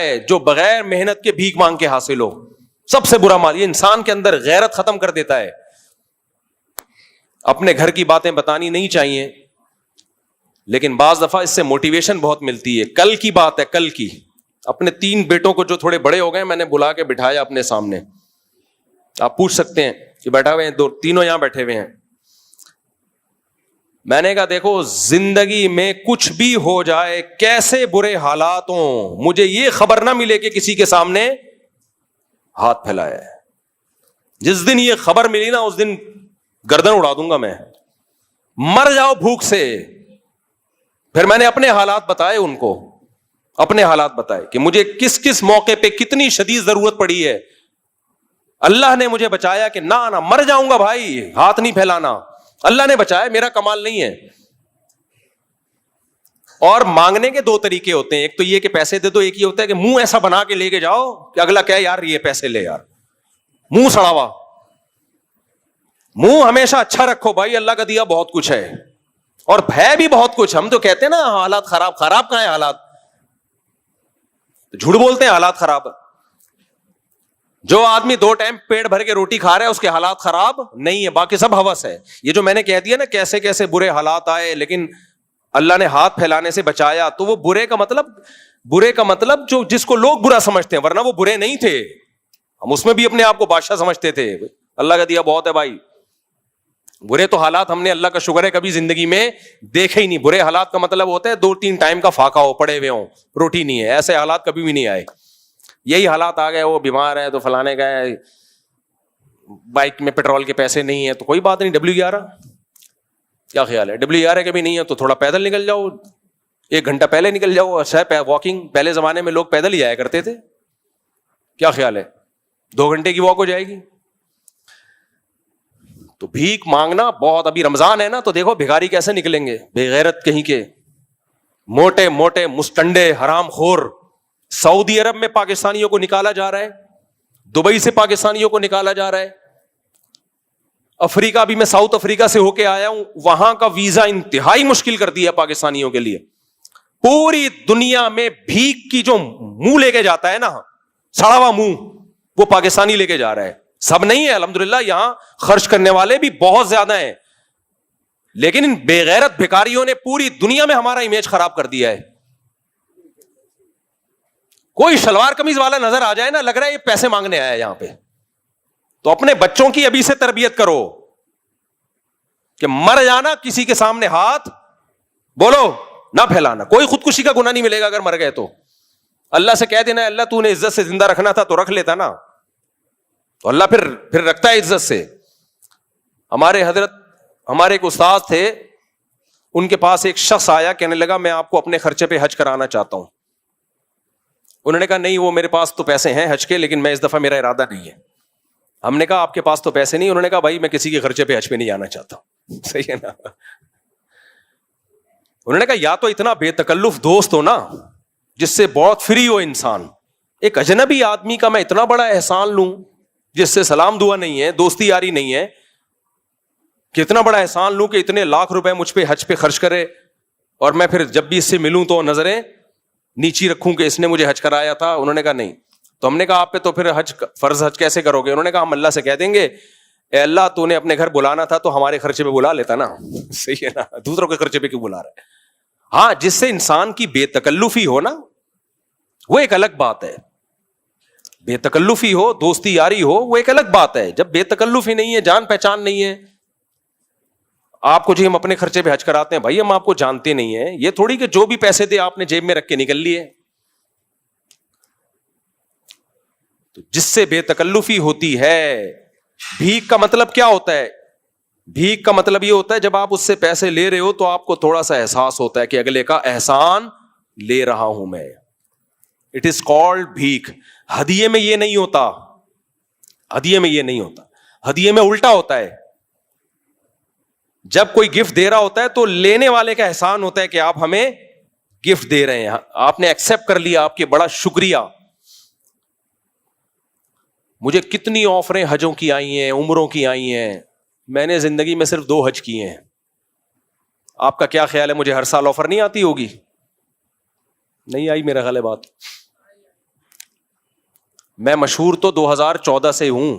ہے جو بغیر محنت کے بھیک مانگ کے حاصل ہو. سب سے برا مال. یہ انسان کے اندر غیرت ختم کر دیتا ہے. اپنے گھر کی باتیں بتانی نہیں چاہیے, لیکن بعض دفعہ اس سے موٹیویشن بہت ملتی ہے. کل کی بات ہے, کل کی. اپنے 3 بیٹوں کو جو تھوڑے بڑے ہو گئے, میں نے بلا کے بٹھایا اپنے سامنے. آپ پوچھ سکتے ہیں کہ بیٹھا ہوئے ہیں, 2 یہاں بیٹھے ہوئے ہیں. میں نے کہا دیکھو, زندگی میں کچھ بھی ہو جائے, کیسے برے حالات ہوں, مجھے یہ خبر نہ ملے کہ کسی کے سامنے ہاتھ پھیلایا ہے. جس دن یہ خبر ملی نا, اس دن گردن اڑا دوں گا میں. مر جاؤ بھوک سے. پھر میں نے اپنے حالات بتائے ان کو, اپنے حالات بتائے کہ مجھے کس کس موقع پہ کتنی شدید ضرورت پڑی ہے. اللہ نے مجھے بچایا کہ نہ مر جاؤں گا بھائی, ہاتھ نہیں پھیلانا. اللہ نے بچایا, میرا کمال نہیں ہے. اور مانگنے کے 2 طریقے ہوتے ہیں. ایک تو یہ کہ پیسے دے دو, ایک یہ ہوتا ہے کہ منہ ایسا بنا کے لے کے جاؤ کہ اگلا کہے یار یہ پیسے لے یار. منہ سڑا ہوا. منہ ہمیشہ اچھا رکھو بھائی, اللہ کا دیا بہت کچھ ہے, اور ہے بھی بہت کچھ. ہم تو کہتے ہیں نا حالات خراب. خراب کہاں ہے حالات؟ جھوٹ بولتے ہیں حالات خراب. جو آدمی 2 ٹائم پیٹ بھر کے روٹی کھا رہا ہے اس کے حالات خراب نہیں ہے, باقی سب ہوس ہے. یہ جو میں نے کہہ دیا نا کیسے کیسے برے حالات آئے لیکن اللہ نے ہاتھ پھیلانے سے بچایا, تو وہ برے کا مطلب جو جس کو لوگ برا سمجھتے ہیں, ورنہ وہ برے نہیں تھے. ہم اس میں بھی اپنے آپ کو بادشاہ سمجھتے تھے. اللہ کا دیا بہت ہے بھائی. برے تو حالات ہم نے اللہ کا شکر ہے کبھی زندگی میں دیکھے ہی نہیں. برے حالات کا مطلب ہوتا ہے 2-3 ٹائم کا فاقہ ہو, پڑے ہوئے ہوں, روٹی نہیں ہے. ایسے حالات کبھی بھی نہیں آئے. یہی حالات آ گئے, وہ بیمار ہے تو فلانے کا ہے, بائک میں پیٹرول کے پیسے نہیں ہے تو کوئی بات نہیں, WR کیا خیال ہے, WR کبھی نہیں ہے تو تھوڑا پیدل نکل جاؤ, 1 گھنٹہ پہلے نکل جاؤ. اچھا واکنگ, پہلے زمانے میں لوگ پیدل ہی جایا کرتے تھے, کیا خیال ہے, 2 گھنٹے کی واک ہو جائے گی. تو بھیک مانگنا بہت, ابھی رمضان ہے نا تو دیکھو بھکاری کیسے نکلیں گے, بے غیرت کہیں کے, موٹے موٹے مستنڈے حرام خور. سعودی عرب میں پاکستانیوں کو نکالا جا رہا ہے, دبئی سے پاکستانیوں کو نکالا جا رہا ہے. افریقہ بھی, میں ساؤتھ افریقہ سے ہو کے آیا ہوں, وہاں کا ویزا انتہائی مشکل کر دیا پاکستانیوں کے لیے. پوری دنیا میں بھیک کی جو منہ لے کے جاتا ہے نا, سڑا ہوا منہ, وہ پاکستانی لے کے جا رہا ہے. سب نہیں ہے الحمدللہ, یہاں خرچ کرنے والے بھی بہت زیادہ ہیں, لیکن ان بے غیرت بھکاریوں نے پوری دنیا میں ہمارا امیج خراب کر دیا ہے. کوئی شلوار قمیض والا نظر آ جائے نا, لگ رہا ہے یہ پیسے مانگنے آیا ہے یہاں پہ. تو اپنے بچوں کی ابھی سے تربیت کرو کہ مر جانا کسی کے سامنے ہاتھ بولو نہ پھیلانا. کوئی خودکشی کا گناہ نہیں ملے گا اگر مر گئے تو. اللہ سے کہہ دینا اللہ تو نے عزت سے زندہ رکھنا تھا تو رکھ لیتا نا, تو اللہ پھر رکھتا ہے عزت سے. ہمارے ایک استاد تھے, ان کے پاس ایک شخص آیا, کہنے لگا میں آپ کو اپنے خرچے پہ حج کرانا چاہتا ہوں. انہوں نے کہا نہیں, وہ میرے پاس تو پیسے ہیں حج کے, لیکن میں اس دفعہ میرا ارادہ نہیں ہے. ہم نے کہا آپ کے پاس تو پیسے نہیں. انہوں نے کہا بھائی میں کسی کے خرچے پہ حج پہ نہیں جانا چاہتا. صحیح ہے نا. انہوں نے کہا یا تو اتنا بے تکلف دوست ہو نا جس سے بہت فری ہو انسان. ایک اجنبی آدمی کا میں اتنا بڑا احسان لوں جس سے سلام دعا نہیں ہے, دوستی یاری نہیں ہے, کہ اتنا بڑا احسان لوں کہ اتنے لاکھ روپے مجھ پہ حج پہ خرچ کرے, اور میں پھر جب بھی اس سے ملوں تو نظریں نیچی رکھوں کہ اس نے مجھے حج کرایا تھا. انہوں نے کہا نہیں. تو ہم نے کہا آپ پہ تو پھر فرض حج کیسے کرو گے؟ انہوں نے کہا ہم اللہ سے کہہ دیں گے اے اللہ تو نے اپنے گھر بلانا تھا تو ہمارے خرچے پہ بلا لیتا نا. صحیح ہے نا, دوسروں کے خرچے پہ کیوں بلا رہا ہے. ہاں, جس سے انسان کی بے تکلفی ہو نا, وہ ایک الگ بات ہے. بے تکلفی ہو, دوستی یاری ہو, وہ ایک الگ بات ہے. جب بے تکلفی نہیں ہے, جان پہچان نہیں ہے, آپ کو جو ہم اپنے خرچے پہ حج کراتے ہیں بھائی ہم آپ کو جانتے نہیں ہیں, یہ تھوڑی کہ جو بھی پیسے دے آپ نے جیب میں رکھ کے نکل لیے. تو جس سے بے تکلفی ہوتی ہے. بھیک کا مطلب کیا ہوتا ہے؟ بھیک کا مطلب یہ ہوتا ہے جب آپ اس سے پیسے لے رہے ہو تو آپ کو تھوڑا سا احساس ہوتا ہے کہ اگلے کا احسان لے رہا ہوں میں. اٹ از کالڈ بھیک. ہدیے میں یہ نہیں ہوتا. ہدیے میں یہ نہیں ہوتا. ہدیے میں الٹا ہوتا ہے. جب کوئی گفٹ دے رہا ہوتا ہے تو لینے والے کا احسان ہوتا ہے کہ آپ ہمیں گفٹ دے رہے ہیں, آپ نے ایکسپٹ کر لیا, آپ کے بڑا شکریہ. مجھے کتنی آفریں حجوں کی آئی ہیں, عمروں کی آئی ہیں, میں نے زندگی میں صرف 2 حج کیے ہیں. آپ کا کیا خیال ہے مجھے ہر سال آفر نہیں آتی ہوگی؟ نہیں آئی میرا خیال ہے بات. میں مشہور تو 2014 سے ہوں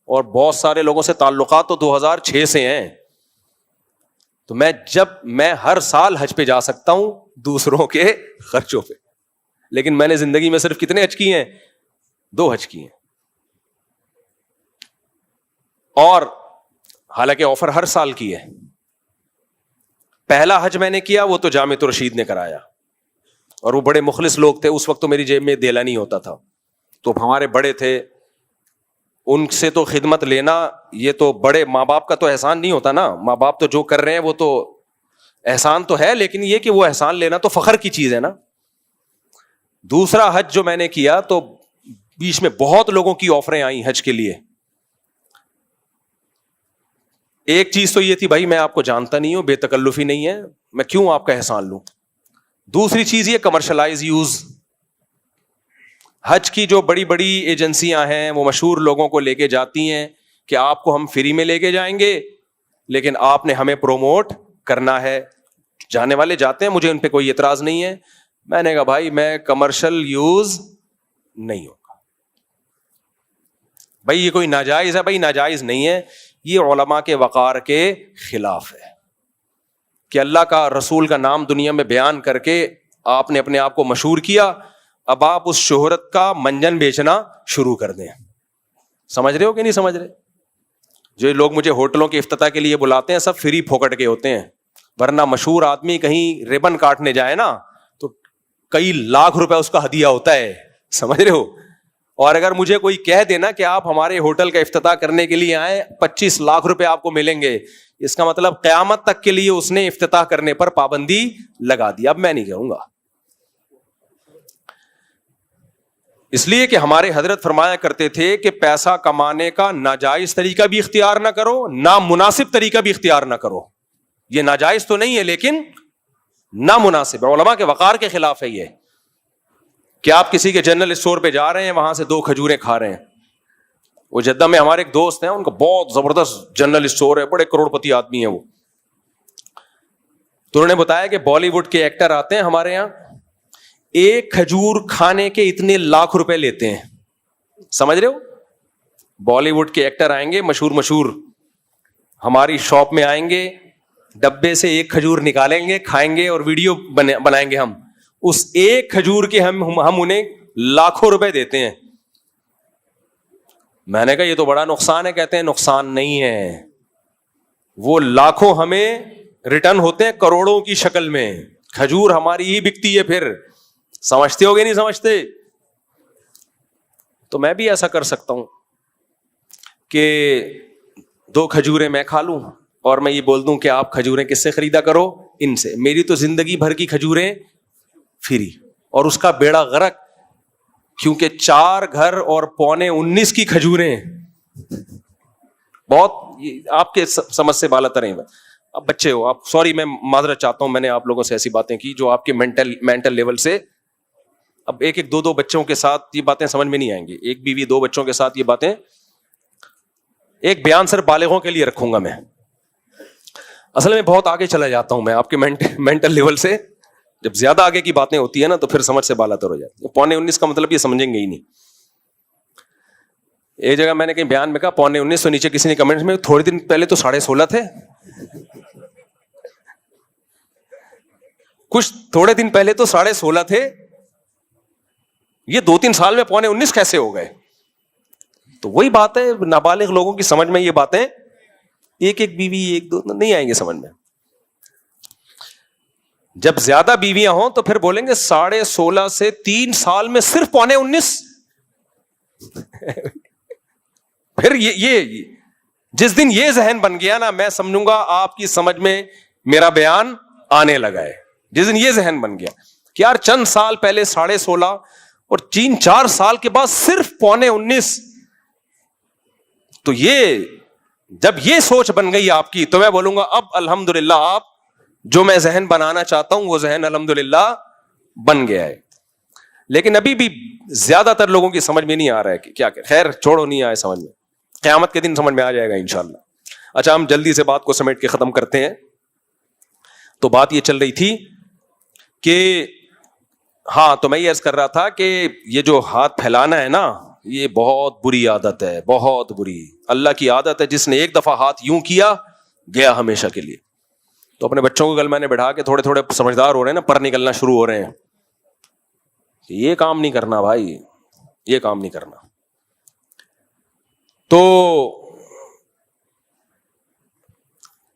اور بہت سارے لوگوں سے تعلقات تو 2006 سے ہیں. تو میں ہر سال حج پہ جا سکتا ہوں دوسروں کے خرچوں پہ, لیکن میں نے زندگی میں صرف کتنے حج کیے ہیں؟ 2 حج کیے ہیں. اور حالانکہ آفر ہر سال کی ہے. پہلا حج میں نے کیا وہ تو جامعۃ الرشید نے کرایا, اور وہ بڑے مخلص لوگ تھے. اس وقت تو میری جیب میں دیلا نہیں ہوتا تھا, تو ہمارے بڑے تھے, ان سے تو خدمت لینا, یہ تو بڑے ماں باپ کا تو احسان نہیں ہوتا نا. ماں باپ تو جو کر رہے ہیں وہ تو احسان تو ہے, لیکن یہ کہ وہ احسان لینا تو فخر کی چیز ہے نا. دوسرا حج جو میں نے کیا تو بیچ میں بہت لوگوں کی آفریں آئیں حج کے لیے. ایک چیز تو یہ تھی, بھائی میں آپ کو جانتا نہیں ہوں, بے تکلفی نہیں ہے, میں کیوں آپ کا احسان لوں. دوسری چیز یہ کمرشلائز یوز. حج کی جو بڑی بڑی ایجنسیاں ہیں وہ مشہور لوگوں کو لے کے جاتی ہیں کہ آپ کو ہم فری میں لے کے جائیں گے, لیکن آپ نے ہمیں پروموٹ کرنا ہے. جانے والے جاتے ہیں, مجھے ان پہ کوئی اعتراض نہیں ہے. میں نے کہا بھائی میں کمرشل یوز نہیں ہوگا. بھائی یہ کوئی ناجائز ہے؟ بھائی ناجائز نہیں ہے, یہ علماء کے وقار کے خلاف ہے کہ اللہ کا رسول کا نام دنیا میں بیان کر کے آپ نے اپنے آپ کو مشہور کیا, اب آپ اس شہرت کا منجن بیچنا شروع کر دیں. سمجھ رہے ہو کہ نہیں سمجھ رہے؟ جو لوگ مجھے ہوٹلوں کے افتتاح کے لیے بلاتے ہیں سب فری پھوکٹ کے ہوتے ہیں, ورنہ مشہور آدمی کہیں ریبن کاٹنے جائے نا تو کئی لاکھ روپے اس کا ہدیہ ہوتا ہے. سمجھ رہے ہو؟ اور اگر مجھے کوئی کہہ دینا کہ آپ ہمارے ہوٹل کا افتتاح کرنے کے لیے آئے, 25 لاکھ روپے آپ کو ملیں گے, اس کا مطلب قیامت تک کے لیے اس نے افتتاح کرنے پر پابندی لگا دی. اب میں نہیں کہوں گا, اس لیے کہ ہمارے حضرت فرمایا کرتے تھے کہ پیسہ کمانے کا ناجائز طریقہ بھی اختیار نہ کرو, نامناسب طریقہ بھی اختیار نہ کرو. یہ ناجائز تو نہیں ہے لیکن نامناسب ہے, علماء کے وقار کے خلاف ہے. یہ کہ آپ کسی کے جنرل اسٹور پہ جا رہے ہیں, وہاں سے 2 کھجوریں کھا رہے ہیں. وہ جدہ میں ہمارے ایک دوست ہیں, ان کا بہت زبردست جنرل اسٹور ہے, بڑے کروڑ پتی آدمی ہیں وہ. تو انہوں نے بتایا کہ بالی ووڈ کے ایکٹر آتے ہیں ہمارے یہاں, 1 کھجور کھانے کے اتنے لاکھ روپے لیتے ہیں. سمجھ رہے ہو؟ بالی ووڈ کے ایکٹر آئیں گے, مشہور ہماری شاپ میں آئیں گے, ڈبے سے 1 کھجور نکالیں گے, کھائیں گے اور ویڈیو بنائیں گے. ہم اس 1 کھجور کے ہم انہیں لاکھوں روپے دیتے ہیں. میں نے کہا یہ تو بڑا نقصان ہے. کہتے ہیں نقصان نہیں ہے, وہ لاکھوں ہمیں ریٹرن ہوتے ہیں کروڑوں کی شکل میں. کھجور ہماری ہی بکتی ہے. پھر سمجھتے ہو گے نہیں سمجھتے؟ تو میں بھی ایسا کر سکتا ہوں کہ 2 کھجوریں میں کھا لوں اور میں یہ بول دوں کہ آپ کھجوریں کس سے خریدا کرو؟ ان سے. میری تو زندگی بھر کی کھجوریں فری, اور اس کا بیڑا غرق, کیونکہ 4 گھر اور 19.25 کی کھجوریں بہت آپ کے سمجھ سے بالا تر ہیں. اب بچے ہو آپ, سوری میں معذرت چاہتا ہوں, میں نے آپ لوگوں سے ایسی باتیں کی جو آپ کے مینٹل لیول سے, اب 1-2 بچوں کے ساتھ یہ باتیں سمجھ میں نہیں آئیں گی. 1 بیوی 2 بچوں کے ساتھ یہ باتیں, ایک بیان صرف بالغوں کے لیے رکھوں گا میں. اصل میں بہت آگے چلا جاتا ہوں میں آپ کے مینٹل لیول سے. جب زیادہ آگے کی باتیں ہوتی ہیں نا تو پھر سمجھ سے بالا تر ہو جاتی ہے. 19.25 کا مطلب یہ سمجھیں گے ہی نہیں. ایک جگہ میں نے کہیں بیان میں کہا 19.25, تو نیچے کسی نے کمنٹس میں تھوڑے دن پہلے تو 16.5 تھے. کچھ تھوڑے دن پہلے تو 16.5 تھے, یہ 2-3 سال میں 19.25 کیسے ہو گئے؟ تو وہی بات ہے, نابالغ لوگوں کی سمجھ میں یہ باتیں 1 بیوی 1-2 نہیں آئیں گے سمجھ میں. جب زیادہ بیویاں ہوں تو پھر بولیں گے 16.5 سے 3 سال میں صرف 19.25. پھر یہ جس دن یہ ذہن بن گیا نا, میں سمجھوں گا آپ کی سمجھ میں میرا بیان آنے لگا ہے. جس دن یہ ذہن بن گیا کہ یار چند سال پہلے 16.5 اور 3-4 سال کے بعد صرف 19.25, تو یہ جب یہ سوچ بن گئی آپ کی, تو میں بولوں گا اب الحمدللہ آپ جو میں ذہن بنانا چاہتا ہوں وہ ذہن الحمدللہ بن گیا ہے. لیکن ابھی بھی زیادہ تر لوگوں کی سمجھ میں نہیں آ رہا ہے کہ کیا کہ خیر چھوڑو, نہیں آئے سمجھ میں, قیامت کے دن سمجھ میں آ جائے گا انشاءاللہ. اچھا ہم جلدی سے بات کو سمیٹ کے ختم کرتے ہیں. تو بات یہ چل رہی تھی کہ ہاں, تو میں یہ عرض کر رہا تھا کہ یہ جو ہاتھ پھیلانا ہے نا, یہ بہت بری عادت ہے, بہت بری. اللہ کی عادت ہے جس نے ایک دفعہ ہاتھ یوں کیا گیا ہمیشہ کے لیے. تو اپنے بچوں کو کل میں نے بٹھا کے, تھوڑے تھوڑے سمجھدار ہو رہے ہیں نا, پر نکلنا شروع ہو رہے ہیں, یہ کام نہیں کرنا بھائی, یہ کام نہیں کرنا.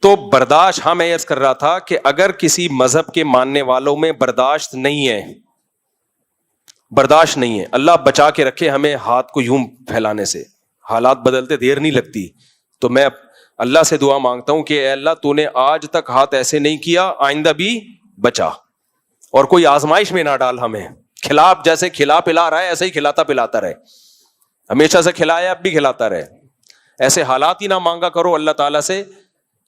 تو برداشت, ہاں میں عرض کر رہا تھا کہ اگر کسی مذہب کے ماننے والوں میں برداشت نہیں ہے, برداشت نہیں ہے, اللہ بچا کے رکھے ہمیں ہاتھ کو یوں پھیلانے سے, حالات بدلتے دیر نہیں لگتی. تو میں اللہ سے دعا مانگتا ہوں کہ اے اللہ تو نے آج تک ہاتھ ایسے نہیں کیا, آئندہ بھی بچا, اور کوئی آزمائش میں نہ ڈال ہمیں. کھلا, جیسے کھلا پلا رہا ہے ایسے ہی کھلاتا پلاتا رہے, ہمیشہ سے کھلایا اب بھی کھلاتا رہے. ایسے حالات ہی نہ مانگا کرو اللہ تعالیٰ سے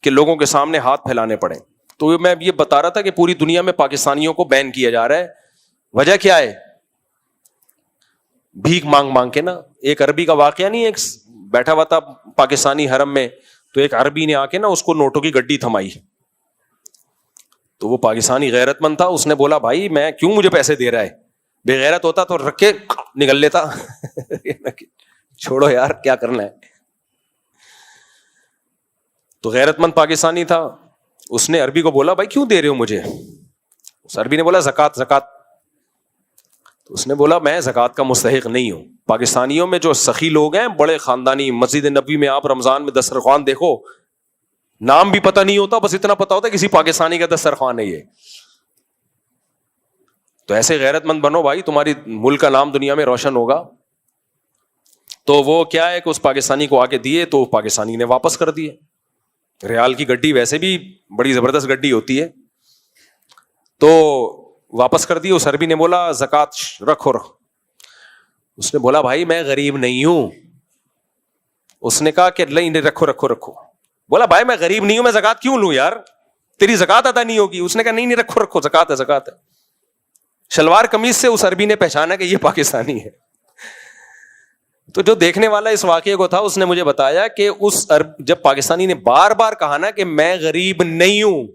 کہ لوگوں کے سامنے ہاتھ پھیلانے پڑے. تو میں یہ بتا رہا تھا کہ پوری دنیا میں پاکستانیوں کو بین کیا جا رہا ہے. وجہ کیا ہے؟ بھیک مانگ مانگ کے نا. ایک عربی کا واقعہ نہیں, ایک بیٹھا ہوا تھا پاکستانی حرم میں, تو ایک عربی نے آ کے نا اس کو نوٹوں کی گڈی تھمائی. تو وہ پاکستانی غیرت مند تھا, اس نے بولا بھائی میں کیوں مجھے پیسے دے رہا ہے, بے غیرت ہوتا تو رکھ کے نکل لیتا. چھوڑو یار کیا کرنا ہے. تو غیرت مند پاکستانی تھا, اس نے عربی کو بولا بھائی کیوں دے رہے ہو مجھے؟ اس عربی نے بولا زکات زکات. تو اس نے بولا میں زکات کا مستحق نہیں ہوں. پاکستانیوں میں جو سخی لوگ ہیں, بڑے خاندانی, مسجد نبوی میں آپ رمضان میں دسترخوان دیکھو, نام بھی پتہ نہیں ہوتا, بس اتنا پتا ہوتا ہے کسی پاکستانی کا دسترخوان ہے یہ. تو ایسے غیرت مند بنو بھائی, تمہاری ملک کا نام دنیا میں روشن ہوگا. تو وہ کیا ہے کہ اس پاکستانی کو آگے دیے, تو پاکستانی نے واپس کر دیے. ریال کی گڈی ویسے بھی بڑی زبردست گڈی ہوتی ہے, تو واپس کر دی. اس عربی نے بولا زکات رکھو. اس نے بولا بھائی میں غریب نہیں ہوں. اس نے کہا کہ نہیں رکھو رکھو رکھو. بولا بھائی میں غریب نہیں ہوں, میں زکات کیوں لوں یار, تیری زکات ادا نہیں ہوگی. اس نے کہا نہیں رکھو رکھو, زکات ہے زکات ہے. شلوار قمیض سے اس عربی نے پہچانا کہ یہ پاکستانی ہے. تو جو دیکھنے والا اس واقعے کو تھا, اس نے مجھے بتایا کہ جب پاکستانی نے بار بار کہا نا کہ میں غریب نہیں ہوں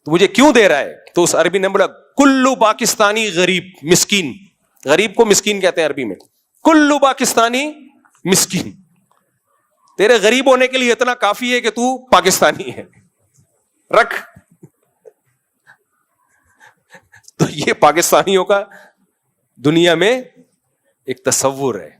تو مجھے کیوں دے رہا ہے, تو اس عربی نے بولا کلو پاکستانی غریب مسکین. غریب کو مسکین کہتے ہیں عربی میں. کلو پاکستانی مسکین, تیرے غریب ہونے کے لیے اتنا کافی ہے کہ تو پاکستانی ہے, رکھ. تو یہ پاکستانیوں کا دنیا میں ایک تصور ہے.